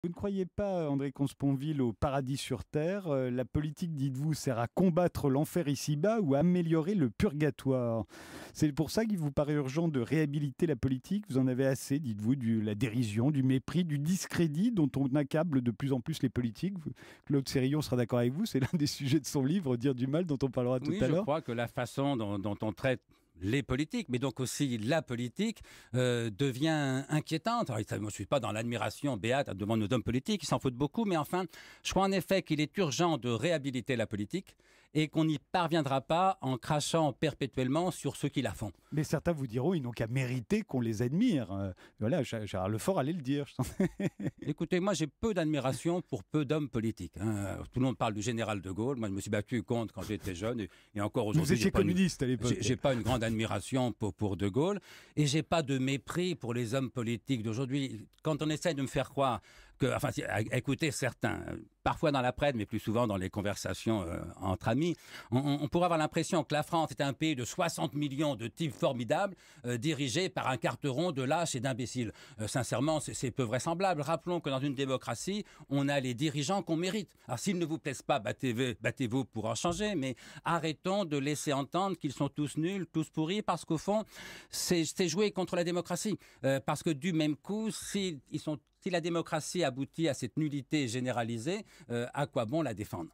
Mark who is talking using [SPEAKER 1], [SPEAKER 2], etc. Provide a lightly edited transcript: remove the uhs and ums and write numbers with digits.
[SPEAKER 1] Vous ne croyez pas, André Consponville, au paradis sur Terre? La politique, dites-vous, sert à combattre l'enfer ici-bas ou à améliorer le purgatoire. C'est pour ça qu'il vous paraît urgent de réhabiliter la politique. Vous en avez assez, dites-vous, de la dérision, du mépris, du discrédit dont on accable de plus en plus les politiques. Claude Sérillon sera d'accord avec vous, c'est l'un des sujets de son livre, Dire du mal, dont on parlera tout
[SPEAKER 2] Oui,
[SPEAKER 1] à
[SPEAKER 2] je
[SPEAKER 1] l'heure.
[SPEAKER 2] crois que la façon dont on traite les politiques, mais donc aussi la politique, devient inquiétante. Alors, je ne suis pas dans l'admiration béate devant nos hommes politiques, ils s'en foutent beaucoup, mais enfin, je crois en effet qu'il est urgent de réhabiliter la politique et qu'on n'y parviendra pas en crachant perpétuellement sur ceux qui la font.
[SPEAKER 1] Mais certains vous diront, ils n'ont qu'à mériter qu'on les admire. Voilà, Gérard Lefort allait le dire.
[SPEAKER 2] Écoutez, moi j'ai peu d'admiration pour peu d'hommes politiques, hein. Tout le monde parle du général de Gaulle. Moi je me suis battu contre quand j'étais jeune et encore aujourd'hui.
[SPEAKER 1] Vous étiez communiste à l'époque.
[SPEAKER 2] J'ai pas une grande admiration pour de Gaulle et j'ai pas de mépris pour les hommes politiques d'aujourd'hui. Quand on essaie de me faire croire que, enfin, écoutez certains, parfois dans la presse, mais plus souvent dans les conversations entre amis, on pourrait avoir l'impression que la France est un pays de 60 millions de types formidables, dirigés par un carteron de lâches et d'imbéciles. Sincèrement, c'est peu vraisemblable. Rappelons que dans une démocratie, on a les dirigeants qu'on mérite. Alors s'ils ne vous plaisent pas, battez-vous pour en changer, mais arrêtons de laisser entendre qu'ils sont tous nuls, tous pourris, parce qu'au fond, c'est jouer contre la démocratie. Parce que du même coup, si la démocratie aboutit à cette nullité généralisée, à quoi bon la défendre ?